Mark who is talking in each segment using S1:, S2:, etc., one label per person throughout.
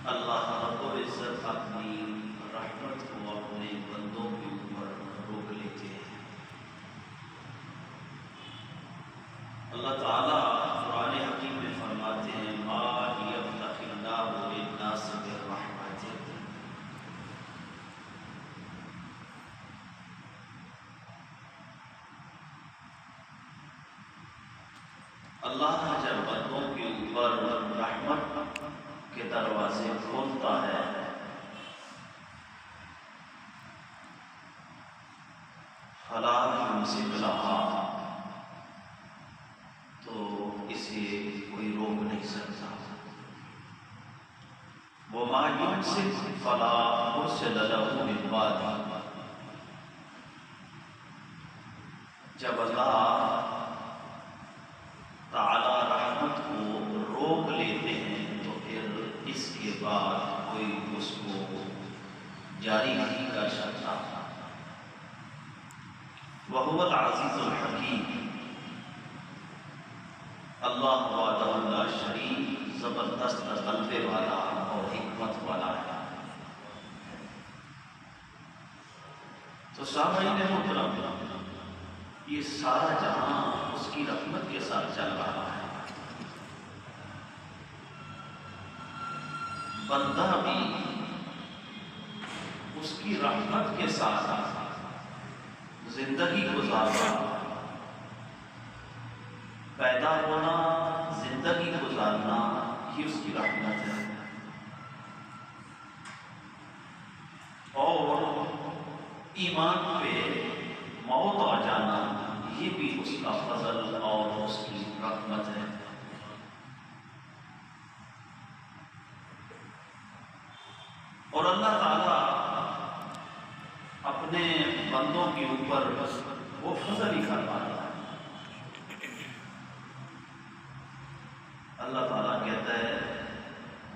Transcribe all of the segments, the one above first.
S1: अल्लाह रब्बुल इज़्ज़त अपनी रहमत को अपने बंदों के ऊपर रोक लेते हैं। अल्लाह ताला कुरान हकीम में फरमाते हैं मा यफ्तहिल्लाहु लिन्नासि बिर्रहमतिह। अल्लाह जब बंदों के ऊपर रहमत के दरवाजे खोलता है फला युमसिक लहा, तो इसे कोई रोक नहीं सकता। वो मा युमसिक फला मुर्सिल लहू मिन बादी। जब अल्लाह ताला रहमत को रोक लेते हैं तो फिर इसके बाद कोई उसको जारी नहीं कर सकता। वहुवल अज़ीज़ुल हकीम। अल्लाह वहदहु ला शरीक ज़बरदस्त ग़लबे वाला और हिकमत वाला है। तो सामईन मुहतरम, ये सारा जहां उसकी रहमत के साथ चल रहा है। बंदा भी उसकी रहमत के साथ जिंदगी गुजारना, पैदा होना, जिंदगी गुजारना, ये उसकी रहमत है। और ईमान पे मौत आ जाना, ये भी उसका फजल और उसकी रहमत है। और अल्लाह ताला अपने बंदों के ऊपर वो फजल ही फरमाता है। अल्लाह ताला कहता है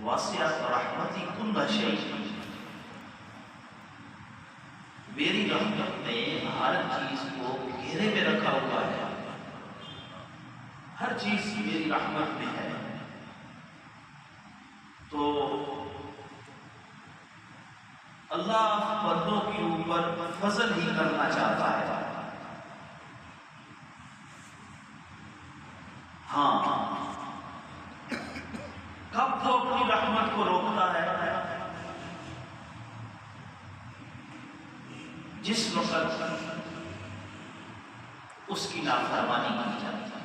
S1: वासिअत रहमती कुल्ल शै। मेरी रहमत ने हर चीज को घेरे में रखा हुआ है। हर चीज मेरी रहमत में है। तो अल्लाह बंदों के ऊपर फजल ही करना चाहता है। हाँ, कब वो अपनी रहमत को रोकता है? जिस वक्त उसकी नाफरमानी की जाती है,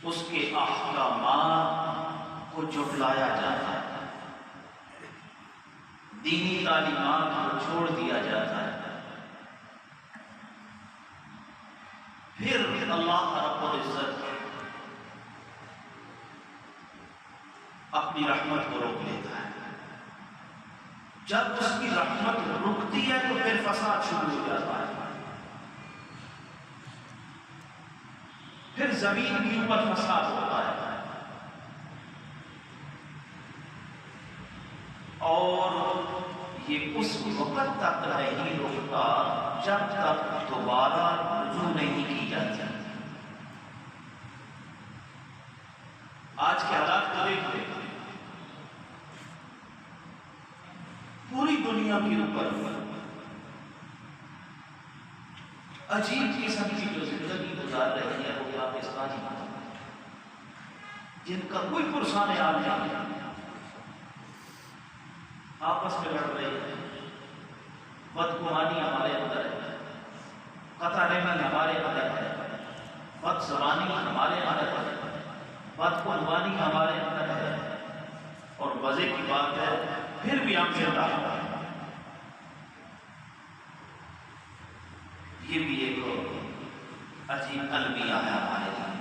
S1: उसके अहकामात को झुठलाया जाता है, दीनी तालीमात को छोड़ दिया जाता है, फिर अल्लाह रब्बुल इज़्ज़त अपनी रहमत को रोक लेता है। जब उसकी रहमत रुकती है तो फिर फसाद शुरू हो जाता है। फिर जमीन के ऊपर फसाद होता है। और ये उस वक्त तक नहीं रुकता जब तक दोबारा रुजू नहीं की जाती। आज के हालात को देखिए, पूरी दुनिया के ऊपर अजीब किस्म की जो जिंदगी गुजार रही है वो पाकिस्तानी, जिनका कोई पुरसान हाल नहीं, आपस में लड़ रही है। बदगुमानी हमारे अंदर है, कतरहमी हमारे अंदर है, बदज़बानी हमारे अंदर है, बदकुनवानी हमारे अंदर है। और मजे की बात है फिर भी हम जिंदा हैं। ये भी एक अजीब अलमिया है हमारे लिए।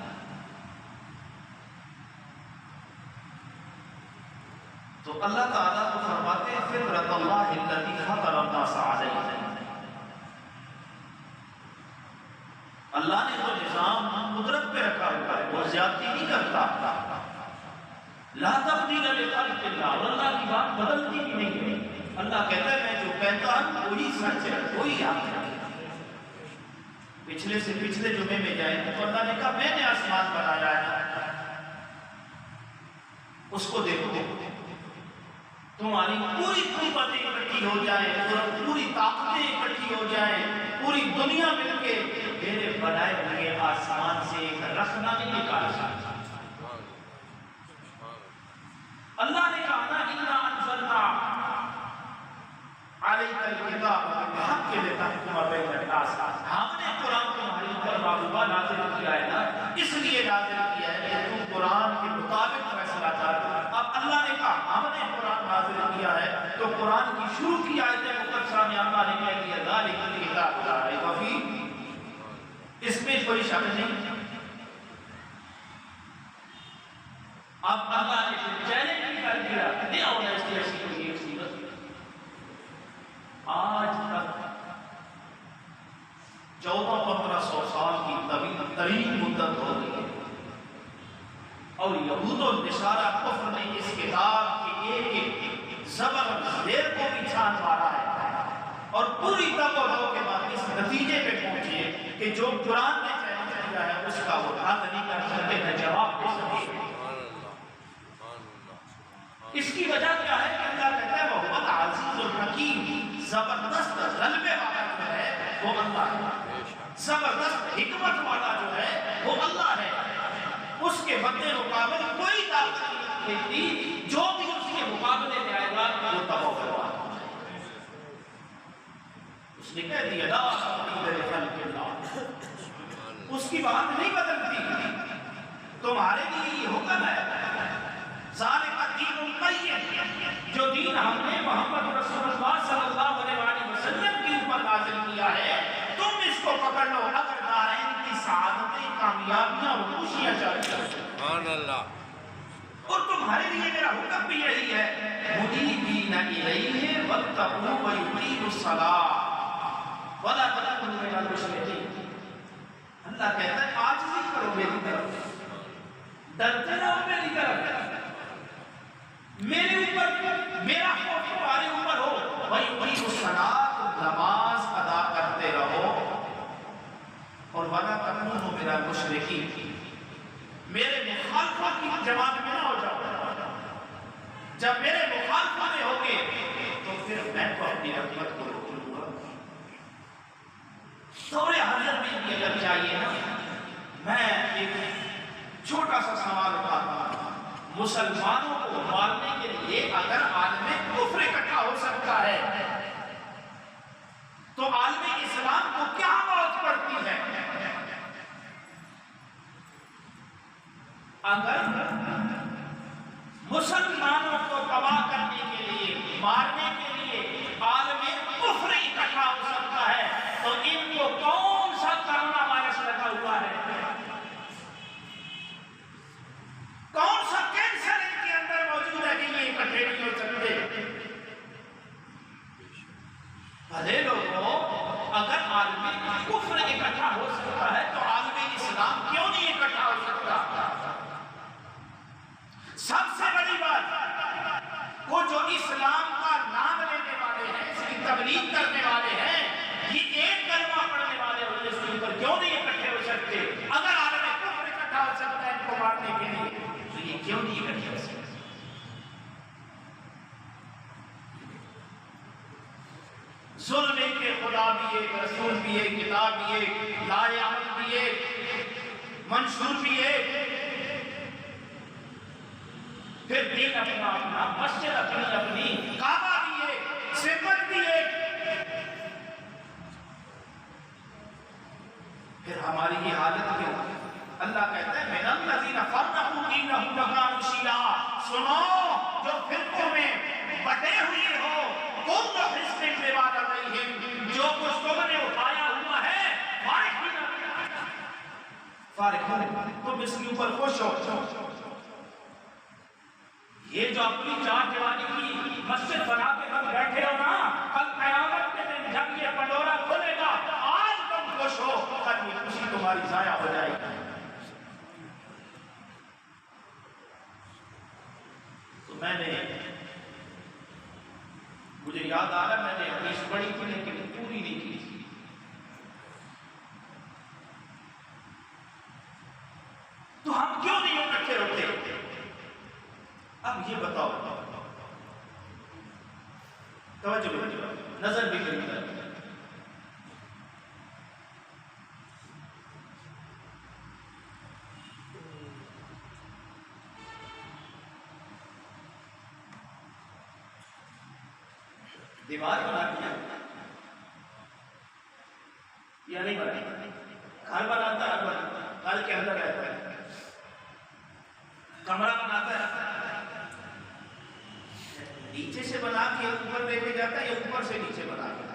S1: तो अल्लाह ताला को फरमाते हैं फितरतल्लाह अल्लती फतरन्नास अलैहा। अल्लाह ने जो निजाम कुदरत पे रखा हुआ है वो ज्यादती नहीं करता। ला तब्दील लिखल्क़िल्लाह, अल्लाह की बात बदलती भी नहीं है। अल्लाह कहता है मैं जो कहता हूं वही सच है, वही हक है। पिछले से पिछले जुमे में जाएंगे तो अल्लाह ने कहा मैंने आसमान बनाया है, उसको देखो तुम्हारी पूरी कुव्वतें इकट्ठी हो जाए, पूरी ताकतें इकट्ठी हो जाए, पूरी दुनिया मिलके मेरे बनाए हुए आसमान से एक रखना नहीं निकाल सकता। अल्लाह ने कहा ना, इन्ना अंज़लना अलैकल किताब बिल-हक़्क़ि लितहकुम बैनन नास, हमने कुरान तुम्हारे ऊपर महबूबा नाज़िल किया है ना, इसलिए नाज़िल किया है कि तुम कुरान के मुताबिक फैसला करो। अब अल्लाह ने कहा हमने कुरान नाज़िल किया है, तो कुरान की शुरू की आयतें मुक़द्दसा में अल्लाह ने कह दिया ज़ालिकल किताब ला रैब फ़ीह, इसमें कोई शक नहीं। अब अल्लाह ने चैलेंज कर दिया, नहीं होना इसकी ऐसी कोई एक सूरत आज तक 1400-1500 साल की तरीन मुद्दत हो गई है और यहूद और निसारा कुफ्र ने इस किताब के एक ज़बर ज़ेर को भी छान मारा है और पूरी तवज्जो के बाद इस नतीजे पे पहुंचे कि जो कुरान ने चैलेंज किया है उसका वो रद्द नहीं कर सकते, न जवाब दे सकते। इसकी वजह क्या है कि अल्लाह कहता है वो बहुत अज़ीज़ुल हकीम, जबरदस्त गलबे वाला जो है वो अल्लाह है, जबरदस्त हिकमत वाला जो है वो अल्लाह है। उसके बदले मुकाबले कोई ताकत नहीं थी, जो भी उसके मुकाबले में आएगा वो तबाह होगा। उसने कह दिया ला तब्दील लिखल्क़िल्लाह, उसकी बात नहीं बदलती, तुम्हारे लिए ये हुक्म है ज़ालिका दीनुल क़य्यिम, जो दीन हमने मोहम्मद रसूलुल्लाह सल्लल्लाहु अलैहि वसल्लम के ऊपर नाज़िल किया है, तुम इसको पकड़ लो, अगर दारैन की सआदतें, कामयाबियां और खुशियां चाहते हो। सुभान अल्लाह। और तुम्हारे लिए मेरा हुक्म भी यही है, मुनीबीना इलैहि वत्तक़ू व युक़ीमुस्सलाह वला तकुनु मिनल मुशरिकीन। अल्लाह कहता है आजिज़ी करो मेरी तरफ, डरते रहो मेरी तरफ, मेरे ऊपर मेरा खौफ तुम्हारे ऊपर हो, वही युक़ीमुस्सलाह, नमाज अदा करते रहो, और वला तकुनु मिनल मुशरिकीन, मेरे मुखालिफों की जमात में ना हो जाओ। जब मेरे मुखालिफों में होगे तो फिर मैं तो अपनी रहमत को रोक लूंगा। सूरे हज़र में भी अगर चाहिए ना, मैं एक छोटा सा सवाल उठाता हूं, मुसलमानों को मारने के लिए अगर आलमे कुफ्र इकट्ठा हो सकता है तो आलमे इस्लाम को क्या मौत पड़ती है? अगर मुसलमानों को तबाह करने के लिए, मारने के लिए आलमे कुफ्र इकट्ठा हो सकता है, तो इनको कौन सा कोरोना वायरस लगा हुआ है, कौन सा कैंसर इनके अंदर मौजूद है कि ये इकट्ठे नहीं हो सकते? भले लोगों, अगर आलमे कुफ्र इकट्ठा हो सकता है तो आलमे इस्लाम क्यों नहीं इकट्ठा हो सकता? सबसे बड़ी बात, वो जो इस्लाम का नाम लेने वाले हैं, इसकी तबलीग करने वाले हैं, ये एक कलमा पढ़ने वाले होते इसके ऊपर क्यों नहीं इकट्ठे हो सकते? अगर आलमे कुफ्र इकट्ठा हो सकता है इनको मारने के लिए, तो ये क्यों नहीं इकट्ठे हो सकते? जुल्म के खुदा भी एक, रसूल भी एक, किताब भी एक, लाए अमल भी एक, मंशूर भी एक, फिर दीन अपना अपना, मस्जिद अपनी अपनी, काबा भी एक, सिमत भी एक। फिर हमारी ये हालत क्यों? अल्लाह कहता है मिनल लज़ीना फ़र्रक़ू दीनहुम व कानू शियआ, सुनो जो फिरकों में बटे हुए हो, कुल्लु हिज़्बिन बिमा लदैहिम, जो कुछ तुमने उठाया हुआ है फारिग हो, तुम इसके ऊपर खुश हो। ये जो अपनी चार दीवानी की मस्जिद बना के तुम बैठे हो ना, कल क़यामत के दिन जब ये पंडोरा खुलेगा, आज तुम खुश हो, कल ये खुशी तुम्हारी जाया हो जाएगी। तो मुझे याद आ रहा, मैंने हदीस पढ़ी थी लेकिन पूरी नहीं की थी। तो हम क्यों नहीं इकट्ठे होते? अब ये बताओ, तवज्जो करिए, नजर भी करिए। दीवार बना दिया या नहीं बना? घर बनाता है, घर के अंदर रहता है, कमरा बनाता है, नीचे से बना के ऊपर लेके जाता है या ऊपर से नीचे बना के?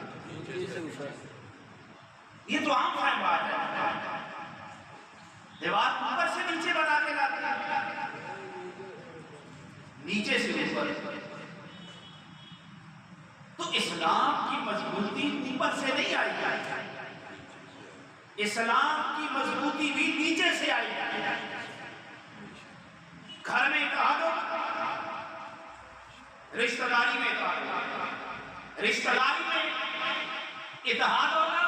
S1: ये तो आम फाइम बात है। दीवार ऊपर से नीचे बना के लाता है, नीचे से ऊपर। तो इस्लाम की मजबूती ऊपर से नहीं आई, इस्लाम की मजबूती भी नीचे से आई। घर में इत्तेहाद होगा, रिश्तेदारी में इत्तेहाद होगा, रिश्तेदारी में इत्तेहाद होगा,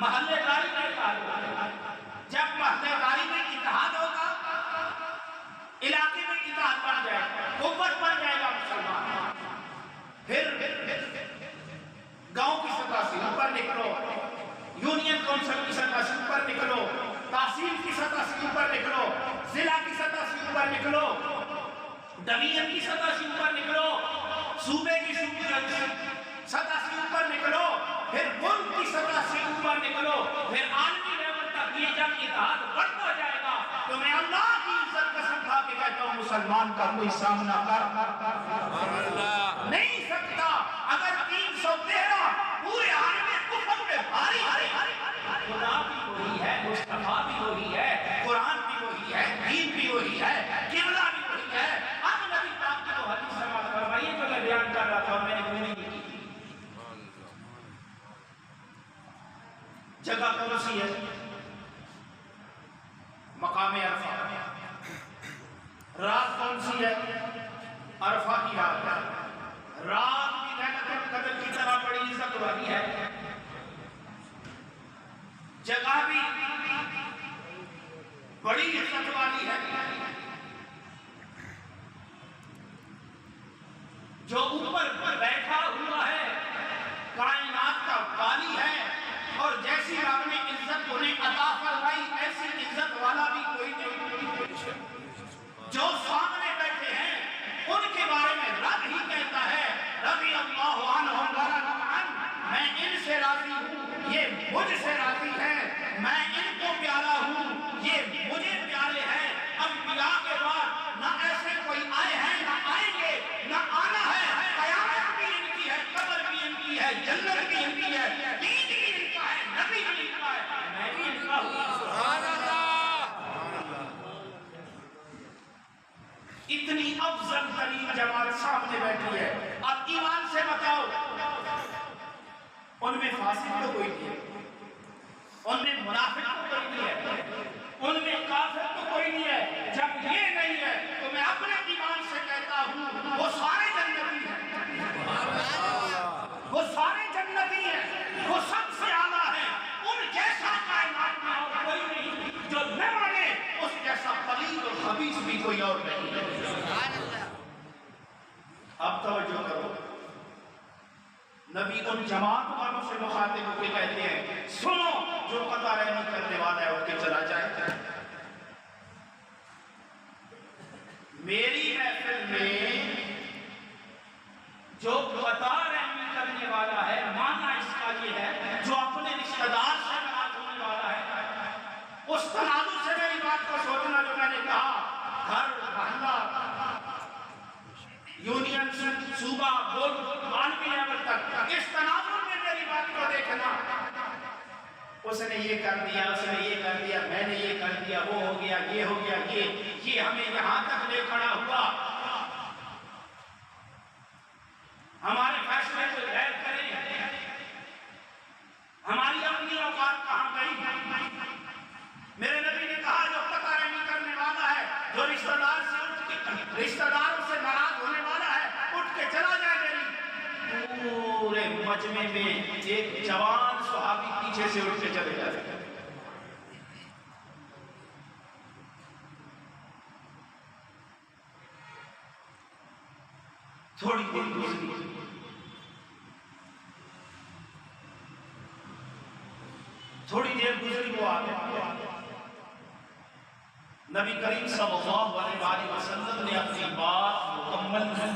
S1: महल्लेदारी में इत्तेहाद होगा। जब महल्लेदारी में इत्तेहाद होगा, इलाके में इत्तेहाद बन जाएगा, कुव्वत बन जाएगा मुसलमान। फिर गांव की सतह से ऊपर निकलो, यूनियन काउंसिल की सतह से ऊपर निकलो, तहसील की सतह से ऊपर निकलो, जिला की सतह से ऊपर निकलो, डिवीजन की सतह से ऊपर निकलो, सूबे की सतह से ऊपर निकलो, फिर मुल्क की सतह से ऊपर निकलो, फिर आलमी लेवल तक ये जब इत्तेहाद बढ़ता जाएगा तो मैं अल्लाह की इज्जत कसम खा के कहता हूँ मुसलमान का कोई सामना कर नहीं सकता। अगर 313 पूरे आलमे कुफर में भारी खुदा भी वही है, मुस्तफा भी वही है, कुरान भी वही है, दीन भी वही है, किबला भी वही है। अब नबी पाक की वो हदीस समाप्त फरमाइए जो मैं बयान कर रहा था और मैंने पूरी की थी। जगह कौन सी है? मकाम अरफा। रात कौन सी है? अरफा की रात है। रात भी लैलतुल कद्र की तरह बड़ी इज्जत वाली है, जगह भी बड़ी इज्जत वाली है। जो ऊपर बैठा हुआ है कायनात का वाली है, और जैसी आपने इज्जत उन्हें अता फरमाई ऐसी इज्जत वाला भी कोई नहीं। जो सामने बैठे हैं उनके बारे में रब ही कहता है रज़ी अल्लाहु अन्हुम व रज़ू अन्हुम, मैं इनसे राजी हूँ, ये मुझसे राजी है, मैं इनको प्यारा हूँ, ये मुझे प्यारे हैं। अंबिया के बाद ना ऐसे कोई आए हैं, ना आएंगे, ना आना है। कयामत भी इनकी है, कब्र भी इनकी है, जन्नत भी इनकी है, दीन भी इनका है, नबी भी इनका है, मैं भी इनका हूँ। सुभान अल्लाह। इतनी अफजल तरीन जमात सामने बैठी है। अब ईमान से बताओ, उनमें फासिक तो कोई नहीं है, उनमें मुनाफिक तो कोई नहीं है, उनमें काफिर तो कोई नहीं है। जब ये नहीं है तो मैं अपने ईमान से कहता हूँ वो सारे जन्नती हैं, वो सारे जन्नती हैं, वो सबसे आला है। उन जैसा कायनात में और कोई नहीं, जो न माने उस जैसा खलील और खबीस भी कोई और नहीं। अब तवज्जो करो, नबी उन जमात वालों से मुखातिब होकर कहते हैं सुनो, जो कता रहमी करने वाला है उनके चला जाए। मेरी महफिल में जो कता रहमी करने वाला है, माना इसका ये है जो अपने रिश्तेदार से नाराज होने वाला है। उस तनाजुर से मेरी बात को सोचना जो मैंने कहा, घर मोहल्ला यूनियन सूबा बोर्ड मानवी लेवल तक, इस तनाजुर में मेरी बात को देखना। उसने ये कर दिया, उसने ये कर दिया, मैंने ये कर दिया, वो हो गया, ये हो गया, ये हमें यहां तक ले खड़ा हुआ। हमारे फैसले को गैर करें, हमारी अपनी औकात कहां गई? मेरे नबी ने कहा जो कता रहमी करने वाला है, जो रिश्तेदार से रिश्तेदारों से नाराज होने वाला है, उठ के चला जाए। मेरी पूरे मजमे में एक जवान सहाबी पीछे से उठ के चले जाए। थोड़ी देर गुजरी, थोड़ी देर गुजरी वो आ गया। नबी करीम सल्लल्लाहु अलैहि वसल्लम ने अपनी बात मुकम्मल की।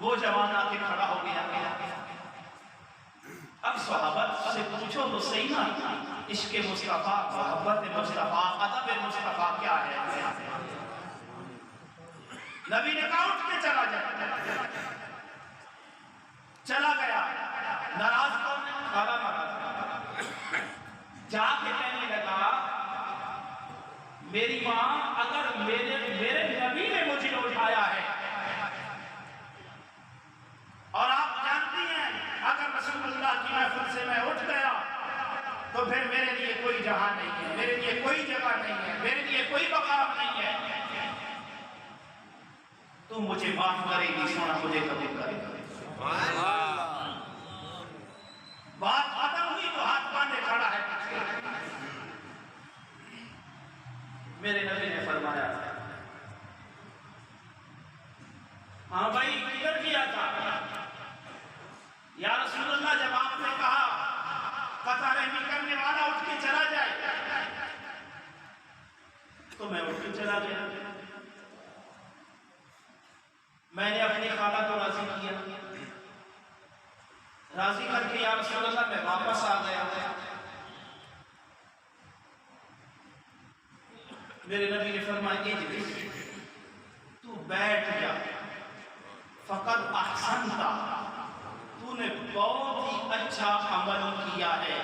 S1: वो जवान आके खड़ा हो गया। अब सहाबा से पूछो तो सही ना, इश्क मुस्तफा, मोहब्बत मुस्तफा, अदब मुस्तफा क्या है? नबी ने कहा उठ के चला जा। चला गया। नाराज कौन है? खाला नाराज। जाके कहने लगा, मेरी माँ, अगर मेरे नबी ने मुझे उठाया है, और आप जानती हैं अगर रसूलुल्लाह की महफिल से मैं उठ गया तो फिर मेरे लिए कोई जहां नहीं है, मेरे लिए कोई जगह नहीं है, मेरे लिए कोई मकाम नहीं है। तू मुझे माफ करेगी, सोना मुझे कबूल करेगा। बात खत्म हुई तो हाथ बांधे खड़ा है पीछे। मेरे नबी ने फरमाया, हाँ भाई किधर किया था? या रसूलुल्लाह, जब आपने कहा कता रहमी करने वाला उठ के चला जाए तो मैं उठ के चला गया। मैंने अपनी खाला को राजी किया, राजी करके या रसूलुल्लाह मैं वापस आ गया। मेरे नबी ने फरमाया, तू बैठ जा, फकत अहसनता, तूने बहुत ही अच्छा अमल किया है।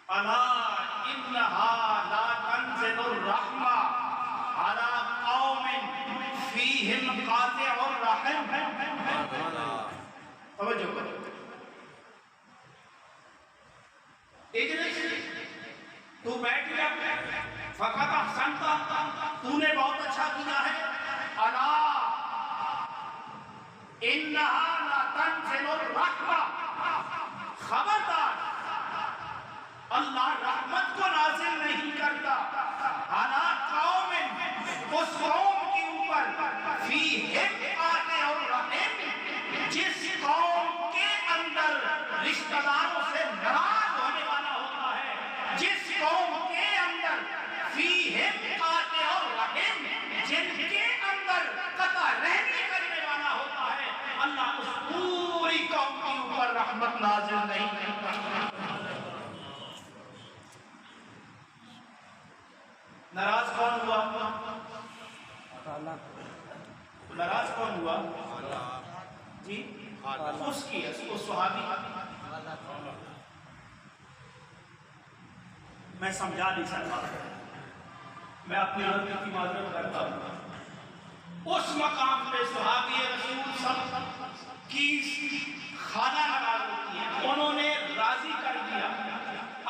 S1: अला इन्नहा ला तंज़िलुर रहमा अला कौमिन फीहिम कातिउर रहम। तवज्जो करो, तू बैठ जा, फकत अहसनता, तूने बहुत अच्छा किया है। अला इन्नहा ला तंज़िलुर रहमा, खबरदार अल्लाह रहमत को नाज़िल नहीं करता। अला कौमिन, उस कौम के ऊपर, फीहिम कातिउर रहम, जिस कौम के अंदर रिश्तेदारों से नाराज होने वाला होता है, जिस कौम के अंदर फीहिम कातिउर रहम, जिनके अंदर कता रहमी करने वाला होता है, अल्लाह उस पूरी कौम के ऊपर रहमत नाज़िल नहीं करता। नाराज कौन हुआ? नाराज कौन हुआ जी? उसकी उस सहाबी। मैं समझा नहीं सकता, मैं अपनी गलती की माजरत करता हूँ। उस मकाम पे सहाबी रसूल सब की खाना नाराज होती है, उन्होंने राजी कर दिया।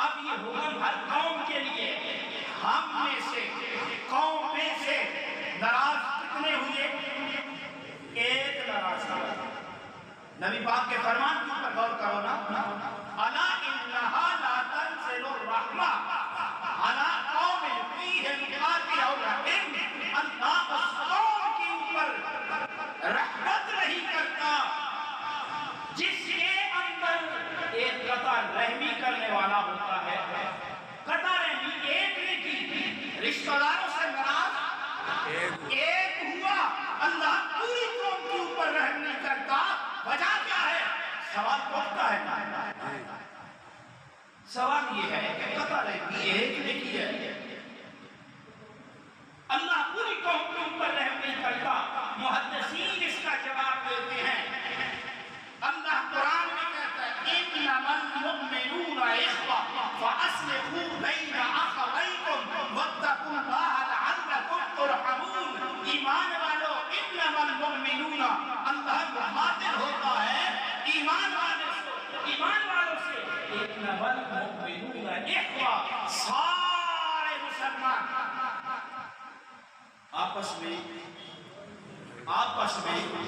S1: अब ये हुक्म हर कौम के लिए, हम में से, कौम में से नाराज कितने हुए? एक नाराज हुआ। नबी पाक के फरमान के ऊपर गौर करो ना, अला इन्नहा ला तंज़िलुर रहमा अला कौमिन फीहिम कातिउर रहम, अल्लाह उस कौम के ऊपर रहमत नहीं करता जिसके अंदर एक कता रहमी करने वाला होता है। कता रहमी एक ने की, रिश्तेदारों से नाराज एक हुआ, अल्लाह पूरी कौम के ऊपर रहम नहीं करता। वजह क्या है? सवाल उठता है। सवाल ये है कि कता रहमी एक ने की है, अल्लाह पूरी कौम के ऊपर रहम नहीं करता। मुहद्दिसीन इसका जवाब देते हैं, अल्लाह कुरान में कहता है, इन्नमल मुमिनूना इख्वा फअस्लिहू बैना अखवैकुम वत्तकुल्लाह लअल्लकुम तुरहमून। ईमान वालों, इन्नमल मुमिनूना, अल्लाह मुखातिब होता है ईमान वालों से, इन्नमल मुमिनूना इख्वा, सारे मुसलमान आपस में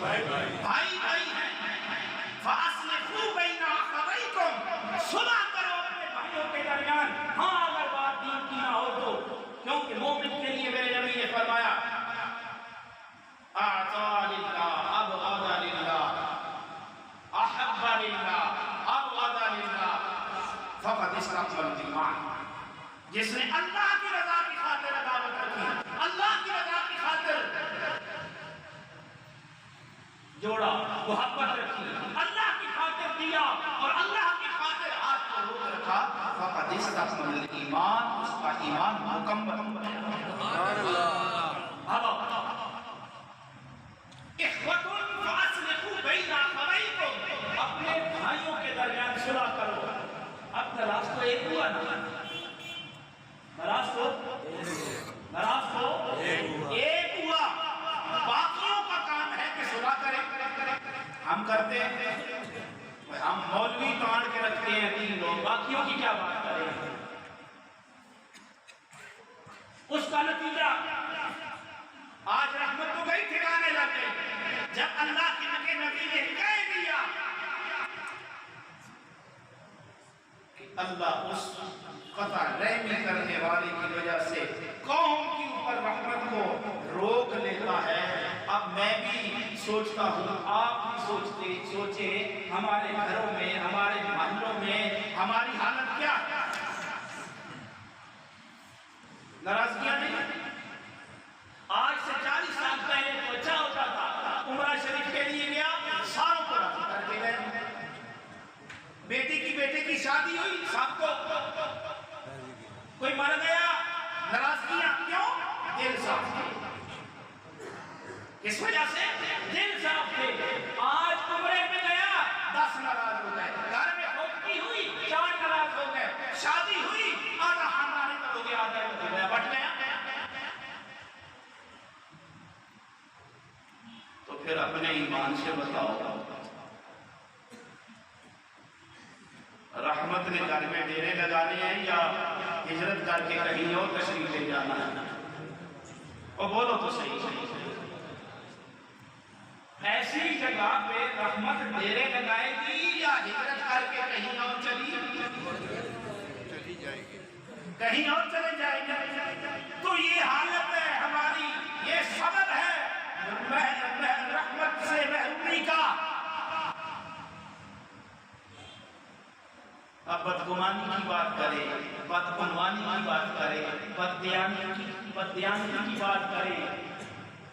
S1: भाई भाई हैं। फअस्लिहू बैना अखवैकुम, सुलह करो अपने भाइयों के दरमियान, हाँ अगर बात दीन की ना हो तो, क्योंकि मोमिन के लिए मेरे नबी ने फरमाया, जिसने अल्लाह की रजा की खातिर अदावत रखी, अल्लाह की रजा की खातिर जोड़ा, मोहब्बत रखी, अल्लाह की खातिर दिया और अल्लाह की खातिर हाथ को रोक रखा, फक़द इस्तक़मल ईमान, उसका ईमान मुकम्मल। सुभान अल्लाह। अब इख्वतुन फ़अस्लिहू बैना अख़वैकुम, अपने भाइयों के दरमियान सुलह करो। अब तलाश तो एक हुआ ना, नाराज तो एक हुआ, बाकियों का काम है कि सुलह करें। हम करते हैं, हम मौलवी ताड़ के रखते हैं 3 लोग, बाकियों की क्या बात करें। उसका नतीजा आज रहमत तो गई, ठिकाने लग गई। जब अल्लाह के नबी ने हिदायत दिया कि अल्लाह उस कता रहमी करने वाले की वजह से कौम के ऊपर रहमत को रोक लेता है। अब मैं भी सोचता हूँ, आप भी सोचे हमारे घरों में, हमारे मोहल्लों में हमारी हालत क्या है। नाराजगियां नहीं, आज से 40 साल पहले तो अच्छा होता था, उमरा शरीफ के लिए गया, सारों को राजी करके गए। बेटे की शादी हुई, सबको, कोई मर गया, नाराजगियां क्यों? दिल साफ थे, इस वजह से दिल साफ थे। आज उमरे में गया, 10 नाराज हो गए, घर में खोपड़ी हुई, 4 नाराज हो गए, शादी हुई, आधा हमारे हो गया, आधा बट गया। तो फिर अपने ईमान से बताओ, रहमत ने घर में डेरे लगाने हैं या हिजरत करके कहीं और तशरीफ ले जाना है? और बोलो तो सही। ऐसी जगह पे रहमत डेरे लगाएगी या हिजरत करके कहीं और चली जाएगी, कहीं और चले जाएगी। तो ये हालत है हमारी, ये सबब है रहमत से महरूमी का। अब बदगुमानी की बात करें, बदगुमानी की बात करें, बददयानी की बात करें,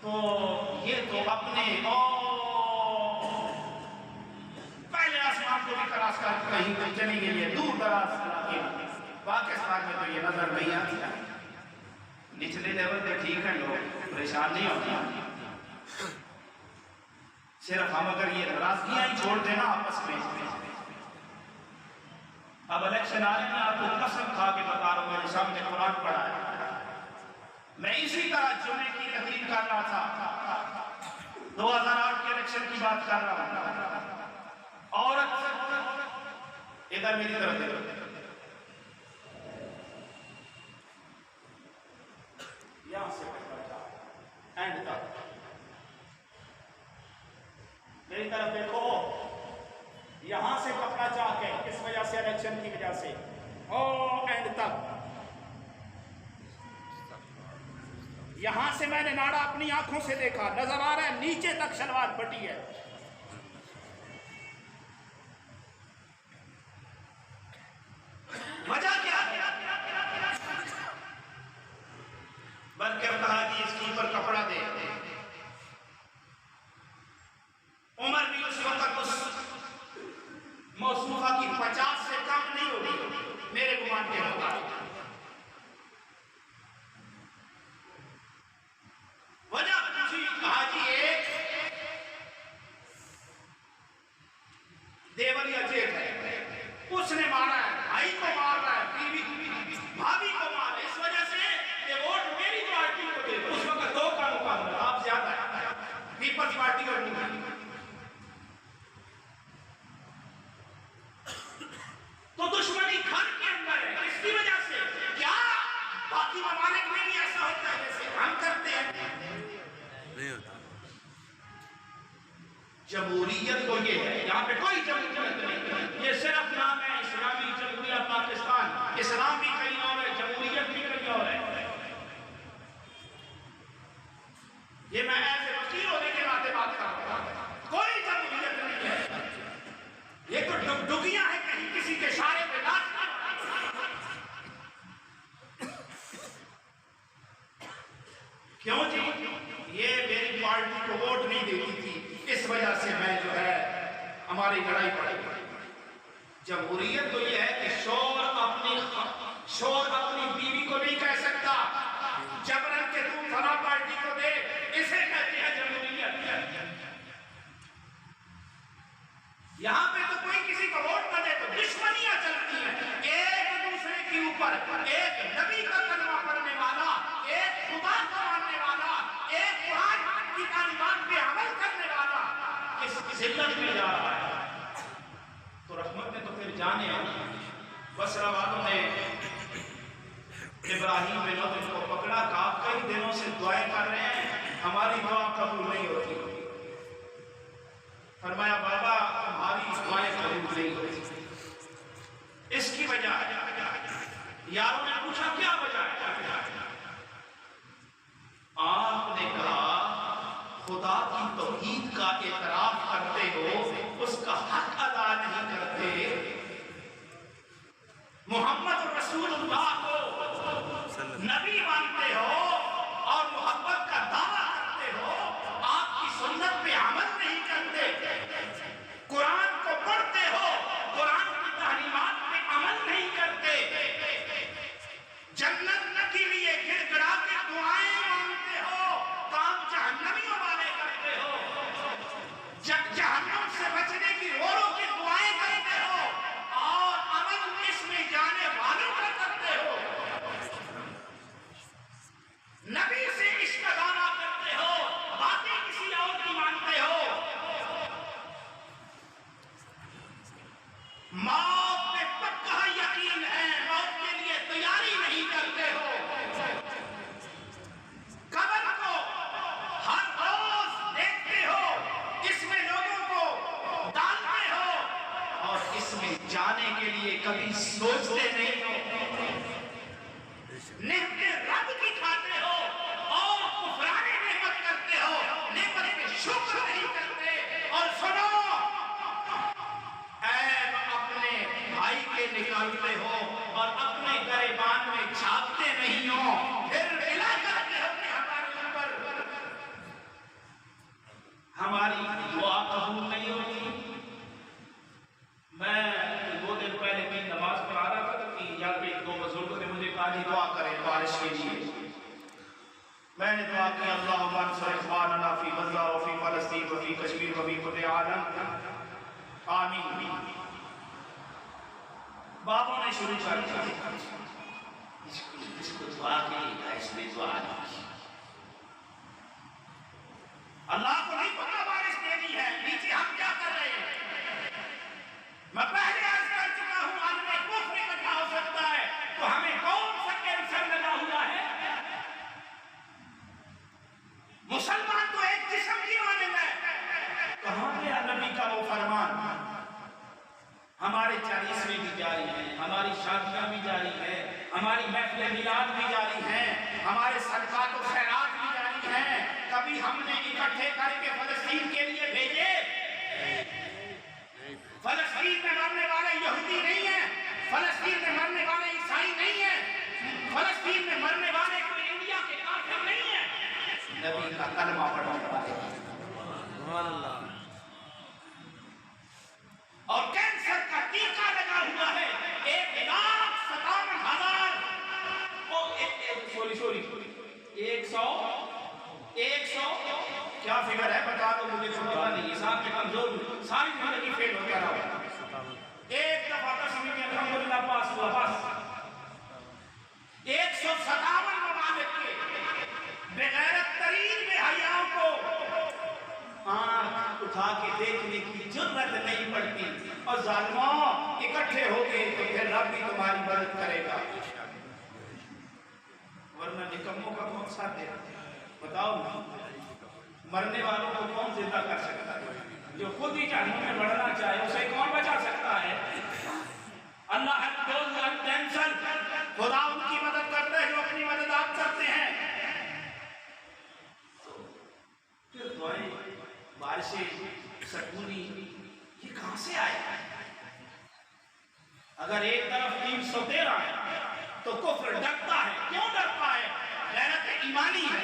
S1: तो ये तो अपने पहले आसमान को भी तलाश कर कहीं चली गई है, दूर दराज इलाके में। पाकिस्तान में तो ये नजर नहीं आती है। निचले लेवल पे ठीक है, लोग परेशान नहीं होते। सिर्फ हम अगर ये नाराजगियां ही छोड़ देना आपस में। अब इलेक्शन आ रहे हैं, आपको कसम खा के बता रहा हूं, मेरे सामने कुरान पढ़ा है। मैं इसी तरह जुमे की तकरीर कर रहा था, 2008 के इलेक्शन की बात कर रहा हूं। औरत इधर मेरी तरफ देखो, यहां से एंड तक मेरी तरफ देखो, यहां से पकड़ा चाह के, इस वजह से, इलेक्शन की वजह से, ओ एंड तक। यहां से मैंने नाड़ा अपनी आंखों से देखा, नजर आ रहा है नीचे तक शलवार फटी है। वजह क्या है? बल्कि कहा कि इसके ऊपर कपड़ा दे। उम्र भी उस वक्त उस मौसूफा की 50 से कम नहीं होगी मेरे गुमान के मुताबिक। वजह पूछी, कहा जी एक देवरिया जेठ है, उसने मारा है, भाई को मार रहा है, बीवी भाभी को मार है, इस वजह से ये वोट मेरी पार्टी को दे। उस वक्त 2 का मुकाबला, आप ज्यादा है, पीपल्स पार्टी और तो दुश्मनी घर के अंदर है। इसकी वजह से क्या बाकी ममालिक में भी ऐसा होता है जैसे हम करते हैं? नहीं होता। जमहूरियत को ये है, यहाँ पे कोई जमहूरियत नहीं, ये सिर्फ नाम है इस्लामी जमहूरियत पाकिस्तान। इस्लाम भी कहीं और है, जमहूरियत भी कहीं और है। ये मैं ऐसे वकील होने के नाते बात कर रहा हूं, कोई जमहूरियत नहीं है। ये तो डुगियां है, कहीं किसी के इशारे पे नाच
S2: हमारी लड़ाई पड़ेगी। जमहूरियत तो यह है कि शोर अपनी बीवी को नहीं कह सकता, जबरन के तू फला पार्टी को दे, इसे कहते हैं जमहूरियत। यहां पे तो कोई किसी को वोट न दे तो दुश्मनियां चलती हैं, एक दूसरे के ऊपर। एक नबी का कलमा पढ़ने वाला, एक खुदा को मानने वाला, एक कुरान की तालीमात पे अमल करने वाला इस जिल्लत में जा रहा है तो रहमत ने तो फिर जाने। बसरा वालों ने इब्राहिम बिन अदम को पकड़ा, कहा कई दिनों से दुआएं कर रहे हैं, हमारी दुआ कबूल नहीं होती। फरमाया बाबा हमारी दुआएं कबूल नहीं होती। इसकी वजह यारों ने पूछा क्या वजह है? आपने कहा खुदा की तौहीद का इकरार करते हो, उसका हक अदा नहीं करते, मोहम्मद रसूलुल्लाह को नबी मानते हो और मोहब्बत का दावा करते हो, आपकी सुन्नत पे अमल नहीं करते, कुरान को पढ़ते हो, कुरान की तालीमात पे अमल नहीं करते, जन्नत के लिए गिड़गिड़ा के दुआएं मांगते हो, काम जहन्नमियों वाले करते हो, जहन्नम से बचने की औरों की दुआएं करते हो और अमल इसमें जाने वालों का करते हो। नबी से इश्क दावा करते हो, बातें किसी और की मानते हो, मौत पे पक्का यकीन है, मौत के लिए तैयारी नहीं करते हो, कब्र को हर रोज देखते हो, इसमें लोगों को डालते हो और इसमें जाने के लिए कभी सोचते नहीं हो, नेमते रब की खाते हो और कुफराने नेमत करते हो, नेमत पे शुक्र नहीं करते। और सुनो, ऐब अपने भाई के निकालते हो और अपने गरेबान में छापते नहीं हो, फिर मिला करते हो कि हमारे ऊपर हमारी दुआ कबूल नहीं होती। मैं 2 दिन पहले की नमाज पढ़ा रहा था कि यहाँ पे 2 बुजुर्गों ने मुझे कहा जी दुआ करें बारिश के लिए। मैंने दुआ की अल्लाहुम्मा अंसुर इख्वानना फी गज़ा व फी फ़लस्तीन व फी कश्मीर व फी कुल्लि आलम आमीन। बाबा ने शुरू कर दिया, इसको दुआ की, इसमें दुआ नहीं, अल्लाह को नहीं पता बारिश देनी है, नीचे हम क्या कर रहे हैं? मैं पहले अर्ज कर चुका हूं, आदमी कुफ्र इकट्ठा हो सकता है तो हमें कौन सा कैंसर लगा हुआ है? मुसलमान तो एक जिस्म की मानंद है। कहां गया नबी का वो फरमान? हमारे 40वें भी जारी है, हमारी शादियां भी जारी है, हमारी महफिल मिलाद भी जारी है, हमारे सदकात और खैरात भी जारी है। कभी हमने इकट्ठे करके फलस्तीन के लिए भेजे? फलस्तीन में मरने वाले यहूदी नहीं है, फलस्तीन में मरने वाले ईसाई नहीं है, फलस्तीन में मरने वाले कोई इंडिया के काफिर नहीं है, नबी का कलमा पढ़ने वाले। सुभान अल्लाह। और कैंसर का टीका लगा हुआ है 1,57,000 100 क्या फिगर है बता दो मुझे, पता नहीं, हिसाब में कमजोर हूं, सारी जिंदगी फेल हो गया रहा। एक दफा 10वीं में अल्हम्दुलिल्लाह पास हुआ, बस 157 ममालिक के बेगैरत तरीन बेहयाओं को आंख उठा के देखने की जरूरत नहीं पड़ती, और जालिमों इकट्ठे हो गए तो फिर रब भी तुम्हारी मदद करेगा, वरना निकम्मों का कौन साथ दे? बताओ ना, मरने वालों को कौन जिंदा कर सकता है? जो खुद ही जहन्नम में बढ़ना चाहे उसे कौन बचा सकता है? अल्लाह कैंसर, खुदा उनकी मदद करता है जो अपनी मदद आप करते हैं। फिर दुआएं, बारिशें, सकूनी, ये कहां से आए? अगर एक तरफ 313 है तो कुफ्र डरता है। क्यों डरता है? गैरत ईमानी है,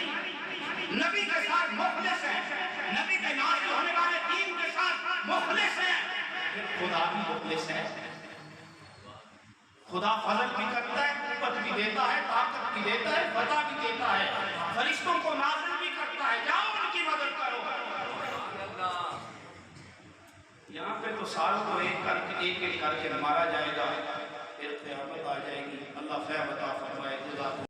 S2: नबी के साथ मुखलिस है, नबी के नाज़िल होने वाले दीन के साथ मुखलिस है, फिर खुदा भी मुखलिस है। खुदा फजल भी करता है, कुव्वत भी देता है, ताकत भी देता है, फतह भी देता है, फरिश्तों को नाज़िल भी करता है, जाओ उनकी मदद करो। यहाँ पे तो सारों को एक एक करके